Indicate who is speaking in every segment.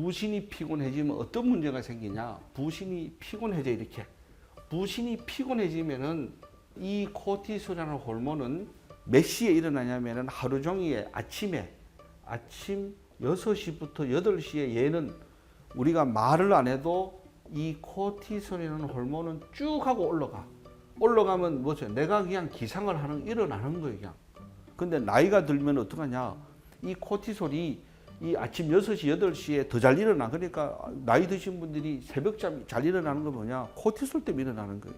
Speaker 1: 부신이 피곤해지면 어떤 문제가 생기냐? 부신이 피곤해져 이렇게. 부신이 피곤해지면은 이 코티솔이라는 호르몬은 몇 시에 일어나냐면은 하루 종일 아침 6시부터 8시에 얘는 우리가 말을 안 해도 이 코티솔이라는 호르몬은 쭉 하고 올라가면 뭐죠? 내가 그냥 기상을 하는 일어나는 거예요, 그냥. 근데 나이가 들면 어떡하냐? 이 코티솔이 이 아침 6시, 8시에 더 잘 일어나. 그러니까 나이 드신 분들이 새벽잠 잘 일어나는 거 뭐냐? 코티솔 때문에 일어나는 거예요.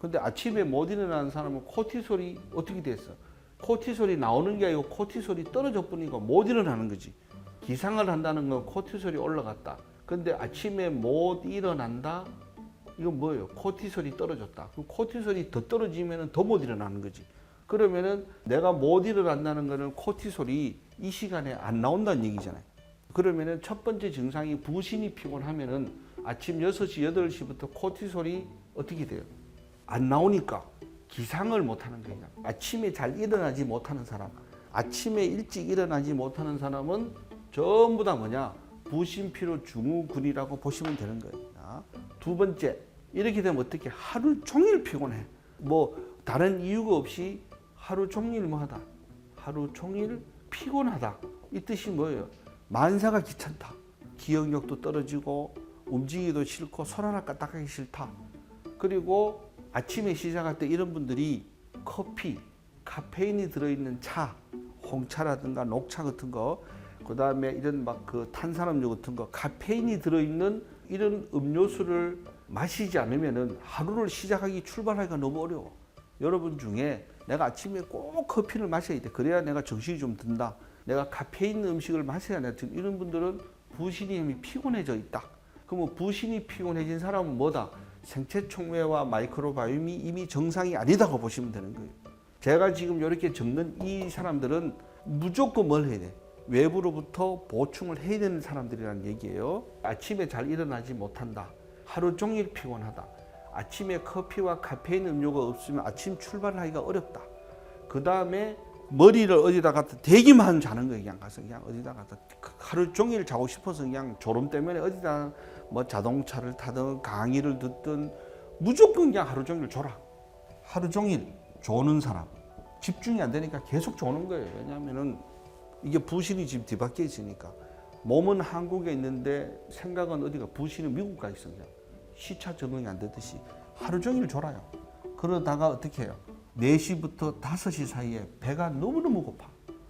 Speaker 1: 근데 아침에 못 일어나는 사람은 코티솔이 어떻게 됐어? 코티솔이 나오는 게 아니고 코티솔이 떨어져 버리니까 못 일어나는 거지. 기상을 한다는 건 코티솔이 올라갔다. 근데 아침에 못 일어난다? 이건 뭐예요? 코티솔이 떨어졌다. 그럼 코티솔이 더 떨어지면 더 못 일어나는 거지. 그러면은 내가 못 일어난다는 거는 코티솔이 이 시간에 안 나온다는 얘기잖아요. 그러면은 첫 번째 증상이 부신이 피곤하면은 아침 6시, 8시부터 코티솔이 어떻게 돼요? 안 나오니까 기상을 못 하는 거예요. 아침에 잘 일어나지 못하는 사람, 아침에 일찍 일어나지 못하는 사람은 전부 다 뭐냐? 부신피로 증후군이라고 보시면 되는 거예요. 두 번째, 이렇게 되면 어떻게? 하루 종일 피곤해. 뭐 다른 이유가 없이 하루 종일 뭐하다? 하루 종일 피곤하다. 이 뜻이 뭐예요? 만사가 귀찮다. 기억력도 떨어지고 움직이기도 싫고 손 하나 까딱하기 싫다. 그리고 아침에 시작할 때 이런 분들이 커피, 카페인이 들어있는 차, 홍차라든가 녹차 같은 거, 그 다음에 이런 막 그 탄산음료 같은 거, 카페인이 들어있는 이런 음료수를 마시지 않으면은 하루를 시작하기, 출발하기가 너무 어려워. 여러분 중에 내가 아침에 꼭 커피를 마셔야 돼. 그래야 내가 정신이 좀 든다. 내가 카페인 음식을 마셔야 돼. 이런 분들은 부신이 이미 피곤해져 있다. 그러면 부신이 피곤해진 사람은 뭐다? 생체 총매와 마이크로바이옴이 이미 정상이 아니다고 보시면 되는 거예요. 제가 지금 이렇게 적는 이 사람들은 무조건 뭘 해야 돼? 외부로부터 보충을 해야 되는 사람들이라는 얘기예요. 아침에 잘 일어나지 못한다. 하루 종일 피곤하다. 아침에 커피와 카페인 음료가 없으면 아침 출발하기가 어렵다. 그 다음에 머리를 어디다 갖다 대기만 자는 거예요. 그냥 가서 그냥 어디다 갖다 하루 종일 자고 싶어서 그냥 졸음 때문에 어디다 뭐 자동차를 타든 강의를 듣든 무조건 그냥 하루 종일 졸아. 하루 종일 조는 사람. 집중이 안 되니까 계속 조는 거예요. 왜냐하면은 이게 부신이 지금 뒤바뀌어 있으니까. 몸은 한국에 있는데 생각은 어디가? 부신은 미국 가 있어. 그냥 시차 적응이 안 되듯이 하루 종일 졸아요. 그러다가 어떻게 해요? 4시부터 5시 사이에 배가 너무너무 고파.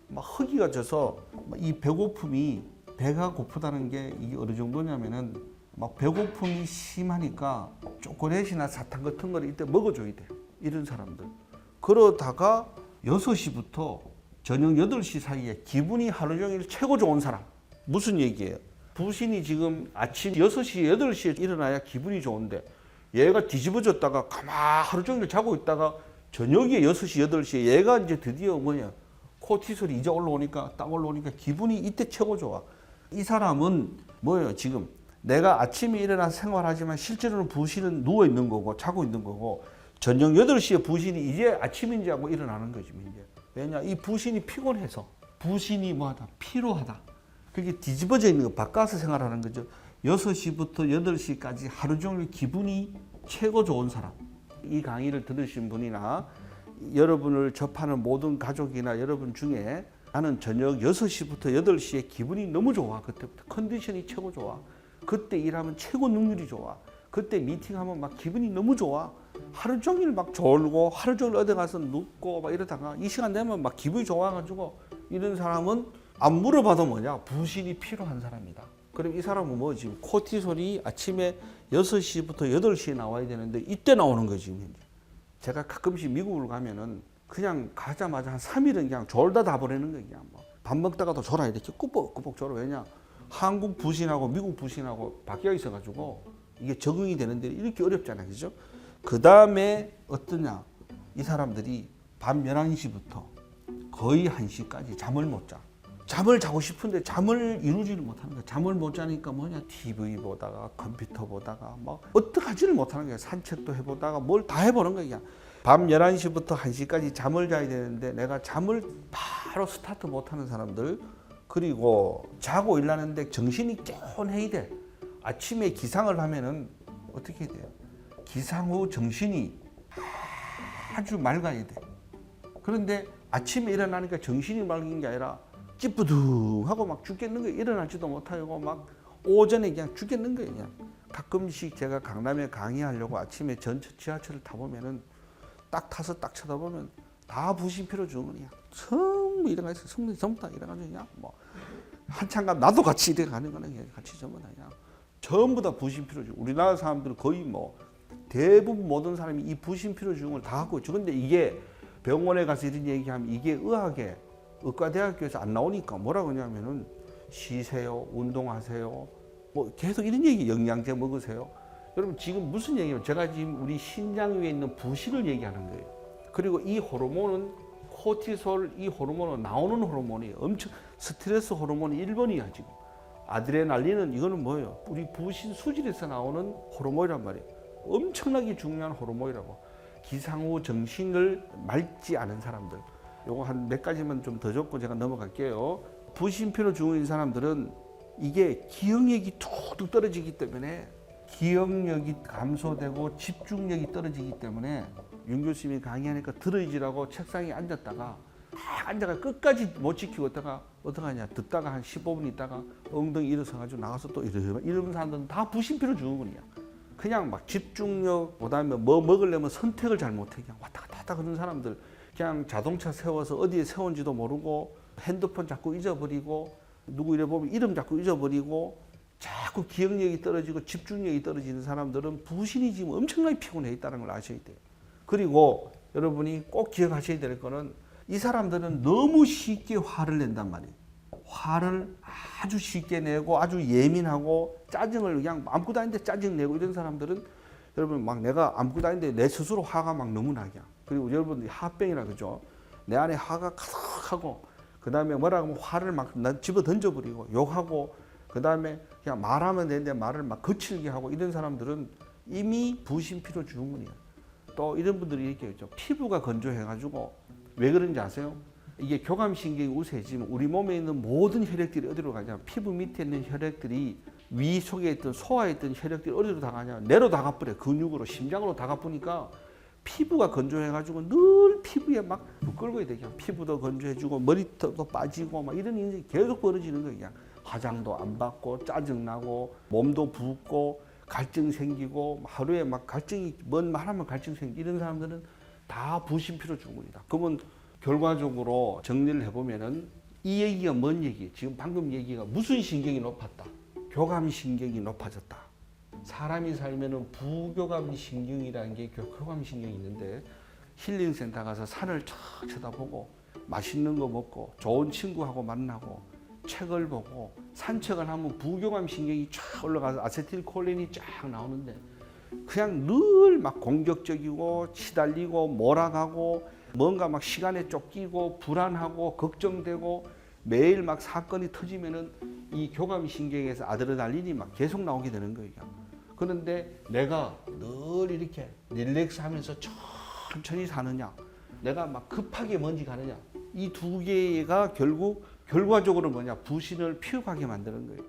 Speaker 1: 막 허기가 져서 이 배고픔이, 배가 고프다는 게 이게 어느 정도냐면은 막 배고픔이 심하니까 초콜릿이나 사탕 같은 거를 이때 먹어줘야 돼. 이런 사람들. 그러다가 6시부터 저녁 8시 사이에 기분이 하루 종일 최고 좋은 사람. 무슨 얘기예요? 부신이 지금 아침 6시, 8시에 일어나야 기분이 좋은데 얘가 뒤집어졌다가 가만 하루 종일 자고 있다가 저녁에 6시, 8시에 얘가 이제 드디어 뭐냐? 코티솔이 이제 올라오니까 딱 올라오니까 기분이 이때 최고 좋아. 이 사람은 뭐예요? 지금 내가 아침에 일어나 생활하지만 실제로는 부신은 누워 있는 거고 자고 있는 거고 저녁 8시에 부신이 이제 아침인지 하고 일어나는 거지. 이제. 왜냐? 이 부신이 피곤해서. 부신이 뭐하다? 피로하다. 그게 뒤집어져 있는 거 바꿔서 생활하는 거죠. 6시부터 8시까지 하루 종일 기분이 최고 좋은 사람. 이 강의를 들으신 분이나 여러분을 접하는 모든 가족이나 여러분 중에 나는 저녁 6시부터 8시에 기분이 너무 좋아. 그때부터 컨디션이 최고 좋아. 그때 일하면 최고 능률이 좋아. 그때 미팅하면 막 기분이 너무 좋아. 하루 종일 막 졸고 하루 종일 어디 가서 눕고 막 이러다가 이 시간 되면 막 기분이 좋아가지고 이런 사람은 안 물어봐도 뭐냐? 부신이 필요한 사람이다. 그럼 이 사람은 뭐 지금 코티솔이 아침에 6시부터 8시에 나와야 되는데 이때 나오는 거지. 제가 가끔씩 미국을 가면은 그냥 가자마자 한 3일은 그냥 졸다 다 보내는 거예요. 그냥 뭐 밥 먹다가도 졸아 이렇게 꾸벅꾸벅 졸아. 왜냐? 한국 부신하고 미국 부신하고 바뀌어 있어가지고 이게 적응이 되는데 이렇게 어렵잖아요. 그죠? 그 다음에 어떠냐? 이 사람들이 밤 11시부터 거의 1시까지 잠을 못 자. 잠을 자고 싶은데 잠을 이루지를 못하는 거야. 잠을 못 자니까 뭐냐? TV 보다가 컴퓨터 보다가 막 어떡하지를 못하는 거야. 산책도 해보다가 뭘 다 해보는 거야. 밤 11시부터 1시까지 잠을 자야 되는데 내가 잠을 바로 스타트 못하는 사람들 그리고 자고 일하는데 정신이 개운해야 돼. 아침에 기상을 하면은 어떻게 돼요? 기상 후 정신이 아주 맑아야 돼. 그런데 아침에 일어나니까 정신이 맑은 게 아니라 찌뿌둥하고 막 죽겠는 거예요. 일어나지도 못하고 막 오전에 그냥 죽겠는 거예요. 그냥. 가끔씩 제가 강남에 강의하려고 아침에 지하철을 타보면은 딱 타서 딱 쳐다보면 다 부심피로 주는 거야. 전부 일어나서 성들이 전부 다 일어나서 그냥 뭐 한참간 나도 같이 일어나는 거는 같이 전부 다 그냥 전부 다 부심피로 주고 우리나라 사람들은 거의 뭐 대부분 모든 사람이 이 부심피로 주는 걸 다 하고 있죠. 근데 이게 병원에 가서 이런 얘기하면 이게 의과대학교에서 안 나오니까 뭐라고 하냐면은 쉬세요, 운동하세요, 뭐 계속 이런 얘기, 영양제 먹으세요. 여러분 지금 무슨 얘기예요? 제가 지금 우리 신장 위에 있는 부신을 얘기하는 거예요. 그리고 이 호르몬은 코티솔, 이 호르몬은 나오는 호르몬이 엄청 스트레스 호르몬이 1번이야 지금. 아드레날린은 이거는 뭐예요? 우리 부신 수질에서 나오는 호르몬이란 말이에요. 엄청나게 중요한 호르몬이라고. 기상 후 정신을 맑지 않은 사람들. 요거 한 몇 가지만 좀 더 적고 제가 넘어갈게요. 부신피로 죽은 사람들은 이게 기억력이 툭툭 떨어지기 때문에 기억력이 감소되고 집중력이 떨어지기 때문에 윤 교수님이 강의하니까 들어지라고 책상에 앉았다가 앉아가 끝까지 못 지키고 있다가 어떡하냐 듣다가 한 15분 있다가 엉덩이 일어서가지고 나가서 또 이러는 사람들은 다 부신피로 죽은 거냐. 그냥 막 집중력 그다음에 뭐 먹으려면 선택을 잘 못해 그냥 왔다 갔다 왔다 그러는 사람들 그냥 자동차 세워서 어디에 세운지도 모르고 핸드폰 자꾸 잊어버리고 누구 이래 보면 이름 자꾸 잊어버리고 자꾸 기억력이 떨어지고 집중력이 떨어지는 사람들은 부신이 지금 엄청나게 피곤해 있다는 걸 아셔야 돼요. 그리고 여러분이 꼭 기억하셔야 될 거는 이 사람들은 너무 쉽게 화를 낸단 말이에요. 화를 아주 쉽게 내고 아주 예민하고 짜증을 그냥 아무것도 아닌데 짜증내고 이런 사람들은 여러분 막 내가 아무것도 아닌데 내 스스로 화가 막 너무 나게. 그리고 여러분 화병이라 그죠. 내 안에 화가 가득하고 그 다음에 뭐라고 하면 화를 막 집어 던져버리고 욕하고 그 다음에 그냥 말하면 되는데 말을 막 거칠게 하고 이런 사람들은 이미 부신피로 죽은 거예요. 또 이런 분들이 이렇게 있죠. 피부가 건조해가지고 왜 그런지 아세요? 이게 교감신경이 우세해지면 우리 몸에 있는 모든 혈액들이 어디로 가냐? 피부 밑에 있는 혈액들이 위 속에 있던 소화에 있던 혈액들이 어디로 다 가냐? 내로 다 가버려. 근육으로 심장으로 다 가보니까 피부가 건조해가지고 늘 피부에 막 끌고 있대. 그냥 피부도 건조해지고 머리털도 빠지고 막 이런 일이 계속 벌어지는 거예요. 그냥 화장도 안 받고 짜증나고 몸도 붓고 갈증 생기고 하루에 막 갈증이 뭔 말하면 갈증 생기 이런 사람들은 다 부신피로 죽은 겁니다. 그러면 결과적으로 정리를 해보면은 이 얘기가 뭔 얘기? 지금 방금 얘기가 무슨 신경이 높았다? 교감신경이 높아졌다. 사람이 살면은 부교감신경이라는 게 교감신경이 있는데 힐링센터 가서 산을 쫙 쳐다보고 맛있는 거 먹고 좋은 친구하고 만나고 책을 보고 산책을 하면 부교감신경이 쫙 올라가서 아세틸콜린이 쫙 나오는데 그냥 늘 막 공격적이고 시달리고 몰아가고 뭔가 막 시간에 쫓기고 불안하고 걱정되고 매일 막 사건이 터지면은 이 교감신경에서 아드레날린이 막 계속 나오게 되는 거예요. 그런데 내가 늘 이렇게 릴렉스 하면서 천천히 사느냐, 내가 막 급하게 먼지 가느냐, 이 두 개가 결국 결과적으로 뭐냐, 부신을 피우게 만드는 거예요.